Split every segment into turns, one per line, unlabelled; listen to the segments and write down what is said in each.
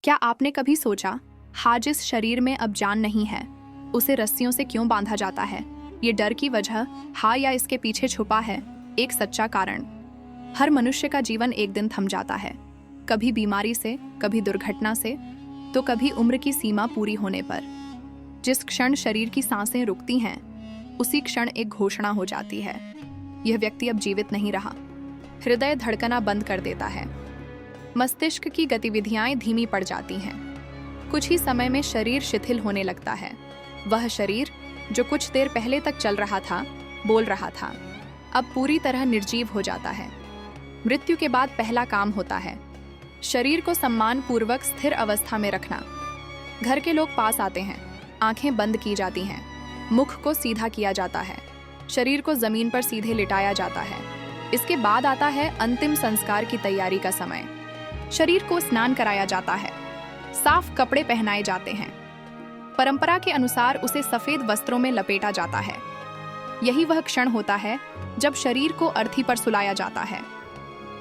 क्या आपने कभी सोचा, हाँ, जिस शरीर में अब जान नहीं है उसे रस्सियों से क्यों बांधा जाता है? ये डर की वजह, हाँ, या इसके पीछे छुपा है एक सच्चा कारण। हर मनुष्य का जीवन एक दिन थम जाता है, कभी बीमारी से, कभी दुर्घटना से, तो कभी उम्र की सीमा पूरी होने पर। जिस क्षण शरीर की सांसें रुकती हैं, उसी क्षण एक घोषणा हो जाती है, यह व्यक्ति अब जीवित नहीं रहा। हृदय धड़कना बंद कर देता है, मस्तिष्क की गतिविधियां धीमी पड़ जाती हैं। कुछ ही समय में शरीर शिथिल होने लगता है। वह शरीर जो कुछ देर पहले तक चल रहा था, बोल रहा था, अब पूरी तरह निर्जीव हो जाता है। मृत्यु के बाद पहला काम होता है शरीर को सम्मान पूर्वक स्थिर अवस्था में रखना। घर के लोग पास आते हैं, आंखें बंद की जाती हैं, मुख को सीधा किया जाता है, शरीर को जमीन पर सीधे लिटाया जाता है। इसके बाद आता है अंतिम संस्कार की तैयारी का समय। शरीर को स्नान कराया जाता है, साफ कपड़े पहनाए जाते हैं, परंपरा के अनुसार उसे सफेद वस्त्रों में लपेटा जाता है। यही वह क्षण होता है जब शरीर को अर्थी पर सुलाया जाता है।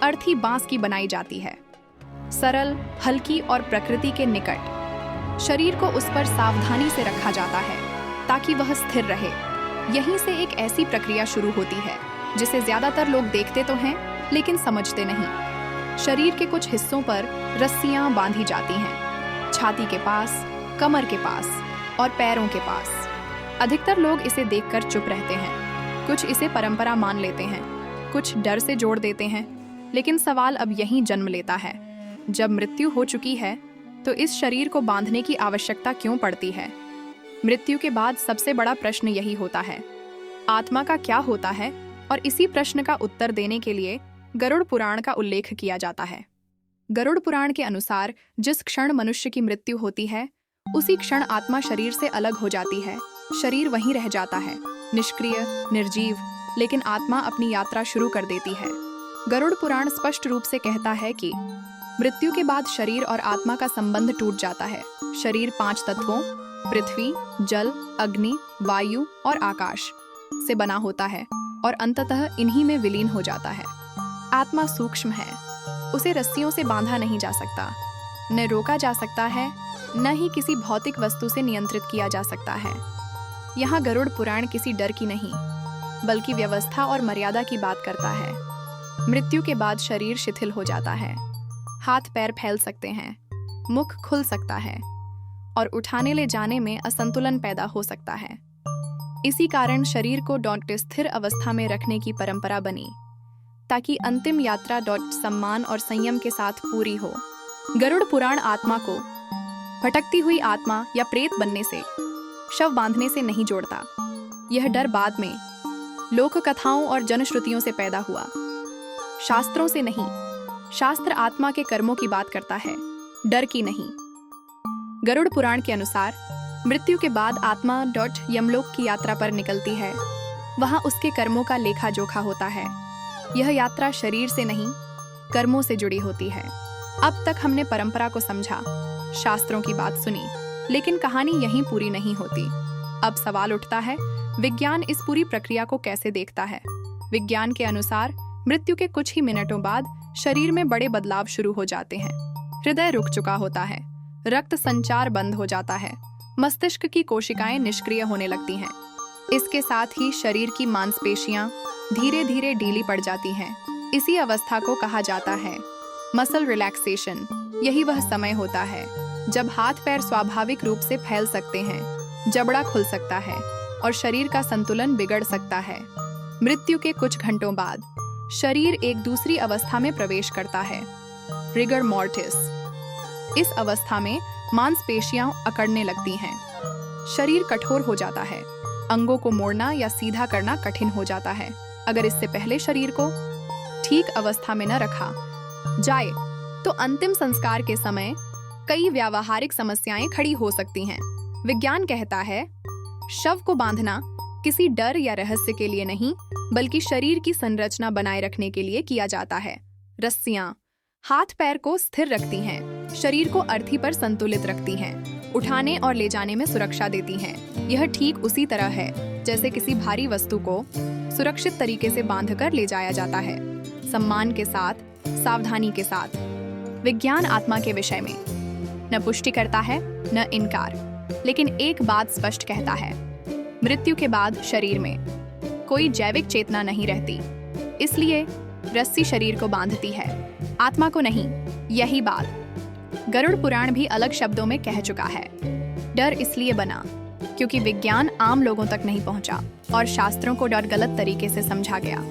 अर्थी बांस की बनाई जाती है, सरल, हल्की और प्रकृति के निकट। शरीर को उस पर सावधानी से रखा जाता है ताकि वह स्थिर रहे। यहीं से एक ऐसी प्रक्रिया शुरू होती है जिसे ज्यादातर लोग देखते तो हैं लेकिन समझते नहीं। शरीर के कुछ हिस्सों पर रस्सियां बांधी जाती हैं, छाती के पास, कमर के पास और पैरों के पास। अधिकतर लोग इसे देखकर चुप रहते हैं, कुछ इसे परंपरा मान लेते हैं, कुछ डर से जोड़ देते हैं। लेकिन सवाल अब यहीं जन्म लेता है, जब मृत्यु हो चुकी है तो इस शरीर को बांधने की आवश्यकता क्यों पड़ती है? मृत्यु के बाद सबसे बड़ा प्रश्न यही होता है, आत्मा का क्या होता है? और इसी प्रश्न का उत्तर देने के लिए गरुड़ पुराण का उल्लेख किया जाता है। गरुड़ पुराण के अनुसार जिस क्षण मनुष्य की मृत्यु होती है, उसी क्षण आत्मा शरीर से अलग हो जाती है। शरीर वहीं रह जाता है, निष्क्रिय, निर्जीव, लेकिन आत्मा अपनी यात्रा शुरू कर देती है। गरुड़ पुराण स्पष्ट रूप से कहता है कि मृत्यु के बाद शरीर और आत्मा का संबंध टूट जाता है। शरीर 5 तत्वों पृथ्वी, जल, अग्नि, वायु और आकाश से बना होता है और अंततः इन्हीं में विलीन हो जाता है। आत्मा सूक्ष्म है, उसे रस्सियों से बांधा नहीं जा सकता, न रोका जा सकता है, न ही किसी भौतिक वस्तु से नियंत्रित किया जा सकता है। यहाँ गरुड़ पुराण किसी डर की नहीं, बल्कि व्यवस्था और मर्यादा की बात करता है। मृत्यु के बाद शरीर शिथिल हो जाता है, हाथ पैर फैल सकते हैं, मुख खुल सकता है और उठाने ले जाने में असंतुलन पैदा हो सकता है। इसी कारण शरीर को स्थिर अवस्था में रखने की परंपरा बनी, ताकि अंतिम यात्रा सम्मान और संयम के साथ पूरी हो। गरुड़ पुराण आत्मा को भटकती हुई आत्मा या प्रेत बनने से, शव बांधने से नहीं जोड़ता। यह डर बाद में लोक कथाओं और जनश्रुतियों से पैदा हुआ, शास्त्रों से नहीं। शास्त्र आत्मा के कर्मों की बात करता है, डर की नहीं। गरुड़ पुराण के अनुसार मृत्यु के बाद आत्मा यमलोक की यात्रा पर निकलती है। वहां उसके कर्मों का लेखा जोखा होता है। यह यात्रा शरीर से नहीं, कर्मों से जुड़ी होती है। अब तक हमने परंपरा को समझा, शास्त्रों की बात सुनी, लेकिन कहानी यहीं पूरी नहीं होती। अब सवाल उठता है, विज्ञान इस पूरी प्रक्रिया को कैसे देखता है? विज्ञान के अनुसार मृत्यु के कुछ ही मिनटों बाद शरीर में बड़े बदलाव शुरू हो जाते हैं। हृदय रुक चुका होता है, रक्त संचार बंद हो जाता है, मस्तिष्क की कोशिकाएं निष्क्रिय होने लगती हैं। इसके साथ ही शरीर की मांसपेशियां धीरे धीरे ढीली पड़ जाती हैं। इसी अवस्था को कहा जाता है मसल रिलैक्सेशन। यही वह समय होता है जब हाथ पैर स्वाभाविक रूप से फैल सकते हैं, जबड़ा खुल सकता है और शरीर का संतुलन बिगड़ सकता है। मृत्यु के कुछ घंटों बाद शरीर एक दूसरी अवस्था में प्रवेश करता है, रिगर मॉर्टिस। इस अवस्था में मांसपेशियां अकड़ने लगती हैं, शरीर कठोर हो जाता है, अंगों को मोड़ना या सीधा करना कठिन हो जाता है। अगर इससे पहले शरीर को ठीक अवस्था में न रखा जाए तो अंतिम संस्कार के समय कई व्यावहारिक समस्याएं खड़ी हो सकती हैं। विज्ञान कहता है, शव को बांधना किसी डर या रहस्य के लिए नहीं, बल्कि शरीर की संरचना बनाए रखने के लिए किया जाता है। रस्सियां हाथ पैर को स्थिर रखती हैं, शरीर को अर्थी पर संतुलित रखती हैं, उठाने और ले जाने में सुरक्षा देती हैं। यह ठीक उसी तरह है जैसे किसी भारी वस्तु को सुरक्षित तरीके से बांधकर ले जाया जाता है, सम्मान के साथ, सावधानी के साथ। विज्ञान आत्मा के विषय में न पुष्टि करता है न इनकार, लेकिन एक बात स्पष्ट कहता है, मृत्यु के बाद शरीर में कोई जैविक चेतना नहीं रहती। इसलिए रस्सी शरीर को बांधती है, आत्मा को नहीं। यही बात गरुड़ पुराण भी अलग शब्दों में कह चुका है। डर इसलिए बना क्योंकि विज्ञान आम लोगों तक नहीं पहुंचा और शास्त्रों को डर गलत तरीके से समझा गया।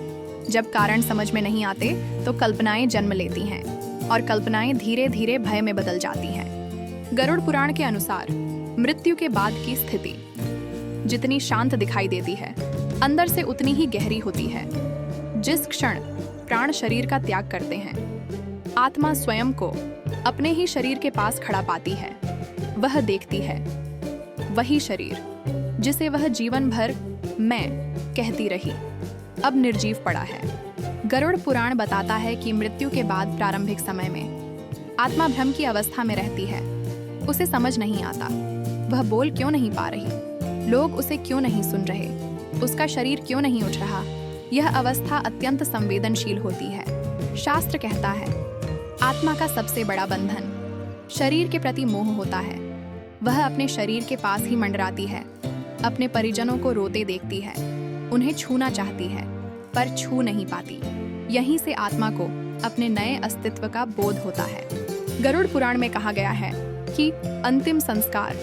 जब कारण समझ में नहीं आते तो कल्पनाएं जन्म लेती हैं और कल्पनाएं धीरे धीरे भय में बदल जाती हैं। गरुड़ पुराण के अनुसार मृत्यु के बाद की स्थिति जितनी शांत दिखाई देती है, अंदर से उतनी ही गहरी होती है। जिस क्षण प्राण शरीर का त्याग करते हैं, आत्मा स्वयं को अपने ही शरीर के पास खड़ा पाती है। वह देखती है वही शरीर जिसे वह जीवन भर मैं कहती रही, अब निर्जीव पड़ा है। गरुड़ पुराण बताता है कि मृत्यु के बाद प्रारंभिक समय में आत्मा भ्रम की अवस्था में रहती है। उसे समझ नहीं आता वह बोल क्यों नहीं पा रही, लोग उसे क्यों नहीं सुन रहे, उसका शरीर क्यों नहीं उठ रहा। यह अवस्था अत्यंत संवेदनशील होती है। शास्त्र कहता है आत्मा का सबसे बड़ा बंधन शरीर के प्रति मोह होता है। वह अपने शरीर के पास ही मंडराती है, अपने परिजनों को रोते देखती है, उन्हें छूना चाहती है पर छू नहीं पाती। यहीं से आत्मा को अपने नए अस्तित्व का बोध होता है। गरुड़ पुराण में कहा गया है कि अंतिम संस्कार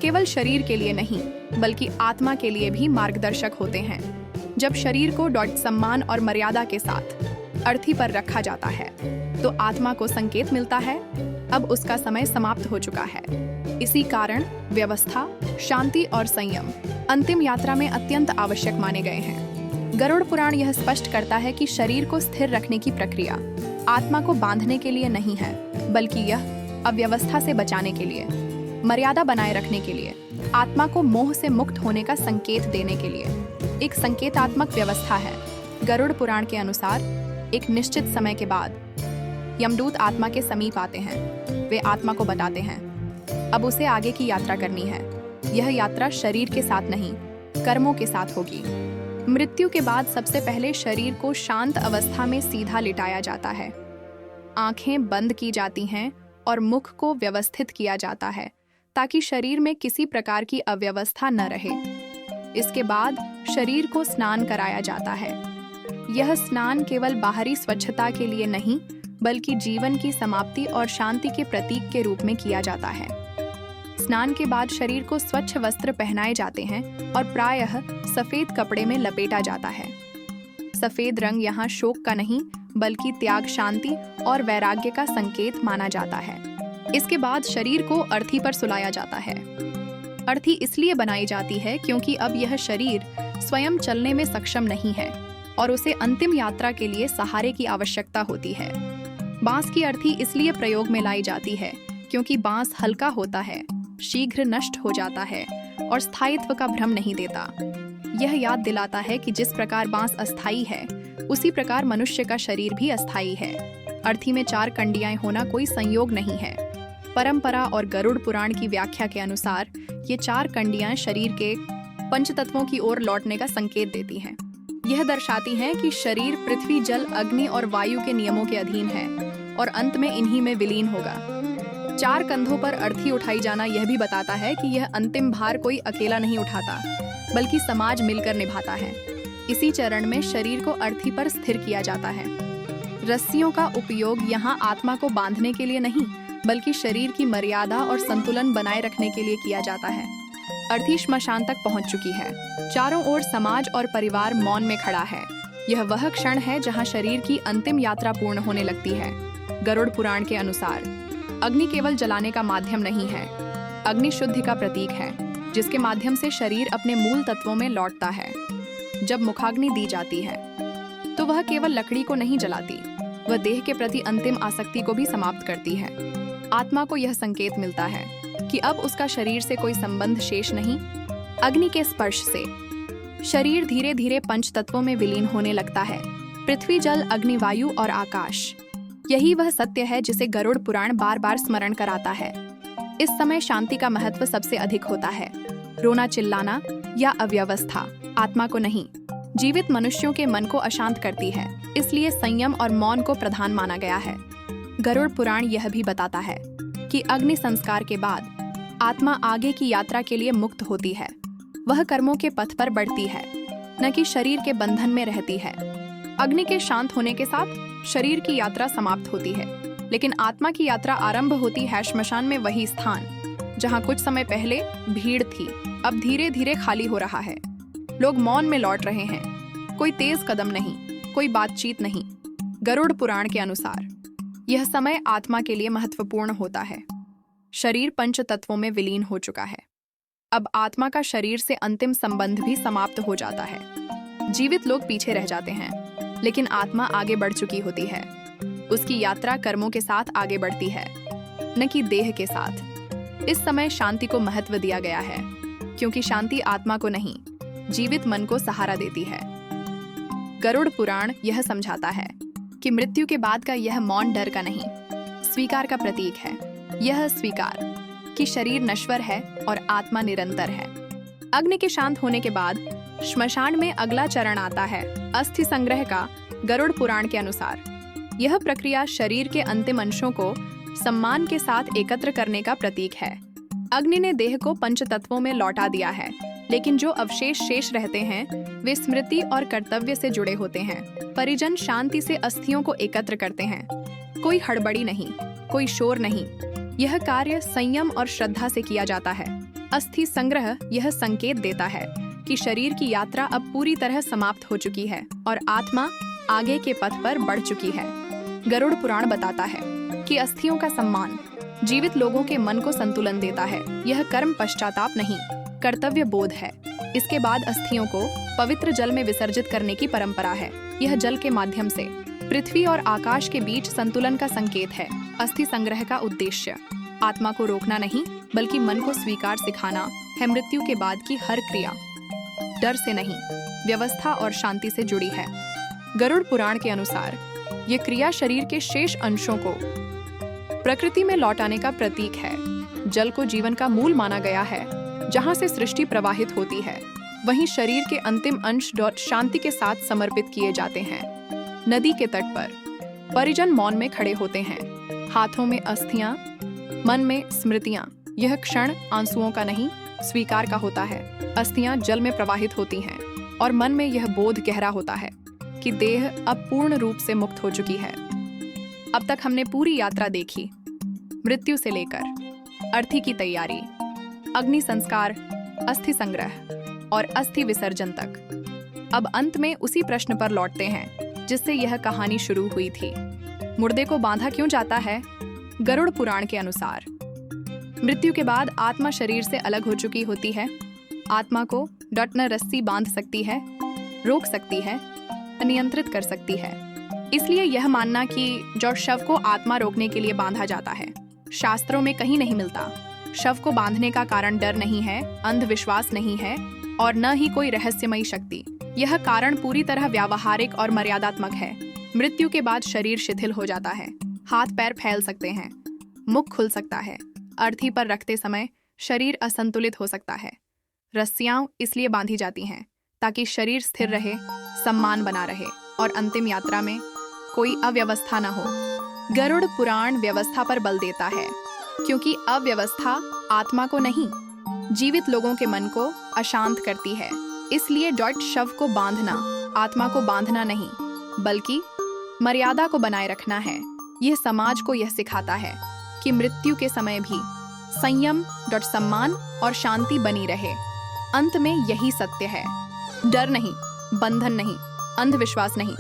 केवल शरीर के लिए नहीं बल्कि आत्मा के लिए भी मार्गदर्शक होते हैं। जब शरीर को सम्मान और मर्यादा के साथ अर्थी पर रखा जाता है तो आत्मा को संकेत मिलता है अब उसका समय समाप्त हो चुका है। इसी कारण व्यवस्था, शांति और संयम अंतिम यात्रा में अत्यंत आवश्यक माने गए हैं। गरुड़ पुराण यह स्पष्ट करता है कि शरीर को स्थिर रखने की प्रक्रिया आत्मा को बांधने के लिए नहीं है बल्कि यह अव्यवस्था से बचाने के लिए, मर्यादा बनाए रखने के लिए, आत्मा को मोह से मुक्त होने का संकेत देने के लिए एक संकेतात्मक व्यवस्था है। गरुड़ पुराण के अनुसार एक निश्चित समय के बाद यमदूत आत्मा के समीप आते हैं। वे आत्मा को बताते हैं अब उसे आगे की यात्रा करनी है। यह यात्रा शरीर के साथ नहीं, कर्मों के साथ होगी। मृत्यु के बाद सबसे पहले शरीर को शांत अवस्था में सीधा लिटाया जाता है, आंखें बंद की जाती हैं और मुख को व्यवस्थित किया जाता है ताकि शरीर में किसी प्रकार की अव्यवस्था न रहे। इसके बाद शरीर को स्नान कराया जाता है। यह स्नान केवल बाहरी स्वच्छता के लिए नहीं बल्कि जीवन की समाप्ति और शांति के प्रतीक के रूप में किया जाता है। स्नान के बाद शरीर को स्वच्छ वस्त्र पहनाए जाते हैं और प्रायः सफेद कपड़े में लपेटा जाता है। सफेद रंग यहाँ शोक का नहीं बल्कि त्याग, शांति और वैराग्य का संकेत माना जाता है। इसके बाद शरीर को अर्थी पर सुलाया जाता है। अर्थी इसलिए बनाई जाती है क्योंकि अब यह शरीर स्वयं चलने में सक्षम नहीं है और उसे अंतिम यात्रा के लिए सहारे की आवश्यकता होती है। बांस की अर्थी इसलिए प्रयोग में लाई जाती है क्योंकि बांस हल्का होता है, शीघ्र नष्ट हो जाता है और स्थायित्व का भ्रम नहीं देता। यह याद दिलाता है कि जिस प्रकार बांस अस्थायी है उसी प्रकार मनुष्य का शरीर भी अस्थायी है। अर्थी में 4 कंडियां होना कोई संयोग नहीं है। परंपरा और गरुड़ पुराण की व्याख्या के अनुसार ये 4 कंडियां शरीर के पंचतत्वों की ओर लौटने का संकेत देती हैं। यह दर्शाती हैं कि शरीर पृथ्वी, जल, अग्नि और वायु के नियमों के अधीन है और अंत में इन्हीं में विलीन होगा। 4 कंधों पर अर्थी उठाई जाना यह भी बताता है कि यह अंतिम भार कोई अकेला नहीं उठाता बल्कि समाज मिलकर निभाता है। इसी चरण में शरीर को अर्थी पर स्थिर किया जाता है। रस्सियों का उपयोग यहाँ आत्मा को बांधने के लिए नहीं बल्कि शरीर की मर्यादा और संतुलन बनाए रखने के लिए किया जाता है। अर्थी श्मशान तक पहुंच चुकी है। चारों ओर समाज और परिवार मौन में खड़ा है। यह वह क्षण है जहां शरीर की अंतिम यात्रा पूर्ण होने लगती है। गरुड़ पुराण के अनुसार अग्नि केवल जलाने का माध्यम नहीं है, अग्नि शुद्धि का प्रतीक है जिसके माध्यम से शरीर अपने मूल तत्वों में लौटता है। जब मुखाग्नि दी जाती है तो वह केवल लकड़ी को नहीं जलाती, वह देह के प्रति अंतिम आसक्ति को भी समाप्त करती है। आत्मा को यह संकेत मिलता है कि अब उसका शरीर से कोई संबंध शेष नहीं। अग्नि के स्पर्श से शरीर धीरे धीरे पंच तत्वों में विलीन होने लगता है, पृथ्वी, जल, अग्नि, वायु और आकाश। यही वह सत्य है जिसे गरुड़ पुराण बार बार स्मरण कराता है। इस समय शांति का महत्व सबसे अधिक होता है। रोना, चिल्लाना या अव्यवस्था आत्मा को नहीं, जीवित मनुष्यों के मन को अशांत करती है। इसलिए संयम और मौन को प्रधान माना गया है। गरुड़ पुराण यह भी बताता है कि अग्नि संस्कार के बाद आत्मा आगे की यात्रा के लिए मुक्त होती है। वह कर्मों के पथ पर बढ़ती है, न कि शरीर के बंधन में रहती है। अग्नि के शांत होने के साथ शरीर की यात्रा समाप्त होती है, लेकिन आत्मा की यात्रा आरंभ होती है श्मशान में, वही स्थान जहां कुछ समय पहले भीड़ थी, अब धीरे धीरे खाली हो रहा है। लोग मौन में लौट रहे हैं, कोई तेज कदम नहीं, कोई बातचीत नहीं। गरुड़ पुराण के अनुसार यह समय आत्मा के लिए महत्वपूर्ण होता है। शरीर पंच तत्वों में विलीन हो चुका है। अब आत्मा का शरीर से अंतिम संबंध भी समाप्त हो जाता है। जीवित लोग पीछे रह जाते हैं, लेकिन आत्मा आगे बढ़ चुकी होती है। उसकी यात्रा कर्मों के साथ आगे बढ़ती है, न कि देह के साथ। इस समय शांति को महत्व दिया गया है, क्योंकि शांति आत्मा को नहीं, जीवित मन को सहारा देती है। गरुड़ पुराण यह समझाता है कि मृत्यु के बाद का यह मौन डर का नहीं, स्वीकार का प्रतीक है। यह स्वीकार कि शरीर नश्वर है और आत्मा निरंतर है। अग्नि के शांत होने के बाद श्मशान में अगला चरण आता है अस्थि संग्रह का। गरुड़ पुराण के अनुसार यह प्रक्रिया शरीर के अंतिम अंशों को सम्मान के साथ एकत्र करने का प्रतीक है। अग्नि ने देह को पंच तत्वों में लौटा दिया है, लेकिन जो अवशेष शेष रहते हैं वे स्मृति और कर्तव्य से जुड़े होते हैं। परिजन शांति से अस्थियों को एकत्र करते हैं। कोई हड़बड़ी नहीं, कोई शोर नहीं। यह कार्य संयम और श्रद्धा से किया जाता है। अस्थि संग्रह यह संकेत देता है कि शरीर की यात्रा अब पूरी तरह समाप्त हो चुकी है और आत्मा आगे के पथ पर बढ़ चुकी है। गरुड़ पुराण बताता है कि अस्थियों का सम्मान जीवित लोगों के मन को संतुलन देता है। यह कर्म पश्चाताप नहीं, कर्तव्य बोध है। इसके बाद अस्थियों को पवित्र जल में विसर्जित करने की परंपरा है। यह जल के माध्यम से पृथ्वी और आकाश के बीच संतुलन का संकेत है। अस्थि संग्रह का उद्देश्य आत्मा को रोकना नहीं, बल्कि मन को स्वीकार सिखाना है। मृत्यु के बाद की हर क्रिया डर से नहीं, व्यवस्था और शांति से जुड़ी है। गरुड़ पुराण के अनुसार ये क्रिया शरीर के शेष अंशों को प्रकृति में लौटाने का प्रतीक है। जल को जीवन का मूल माना गया है, जहां से सृष्टि प्रवाहित होती है, वहीं शरीर के अंतिम अंश शांति के साथ समर्पित किए जाते हैं। नदी के तट पर परिजन मौन में खड़े होते हैं, हाथों में अस्थियां, मन में स्मृतियां। यह क्षण आंसुओं का नहीं, स्वीकार का होता है। अस्थियां जल में प्रवाहित होती हैं और मन में यह बोध गहरा होता है कि देह अब पूर्ण रूप से मुक्त हो चुकी है। अब तक हमने पूरी यात्रा देखी, मृत्यु से लेकर अर्थी की तैयारी, अग्नि संस्कार, अस्थि संग्रह और अस्थि विसर्जन तक। अब अंत में उसी प्रश्न पर लौटते हैं जिससे यह कहानी शुरू हुई थी। मुर्दे को बांधा क्यों जाता है? गरुड़ पुराण के अनुसार मृत्यु के बाद आत्मा शरीर से अलग हो चुकी होती है। आत्मा को डटन रस्सी बांध सकती है, रोक सकती है, नियंत्रित कर सकती है। इसलिए यह मानना कि जो शव को आत्मा रोकने के लिए बांधा जाता है, शास्त्रों में कहीं नहीं मिलता। शव को बांधने का कारण डर नहीं है, अंधविश्वास नहीं है और न ही कोई रहस्यमयी शक्ति। यह कारण पूरी तरह व्यावहारिक और मर्यादात्मक है। मृत्यु के बाद शरीर शिथिल हो जाता है, हाथ पैर फैल सकते हैं, मुख खुल सकता है। अर्थी पर रखते समय शरीर असंतुलित हो सकता है। रस्सियां इसलिए बांधी जाती हैं ताकि शरीर स्थिर रहे, सम्मान बना रहे और अंतिम यात्रा में कोई अव्यवस्था न हो। गरुड़ पुराण व्यवस्था पर बल देता है, क्योंकि अव्यवस्था आत्मा को नहीं, जीवित लोगों के मन को अशांत करती है। इसलिए शव को बांधना आत्मा को बांधना नहीं, बल्कि मर्यादा को बनाए रखना है। यह समाज को यह सिखाता है कि मृत्यु के समय भी संयम, सम्मान और शांति बनी रहे। अंत में यही सत्य है, डर नहीं, बंधन नहीं, अंधविश्वास नहीं,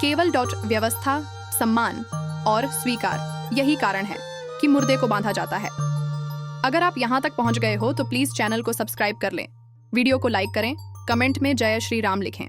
केवल व्यवस्था, सम्मान और स्वीकार। यही कारण है कि मुर्दे को बांधा जाता है। अगर आप यहाँ तक पहुँच गए हो तो प्लीज चैनल को सब्सक्राइब कर लें, वीडियो को लाइक करें, कमेंट में जय श्री राम लिखें।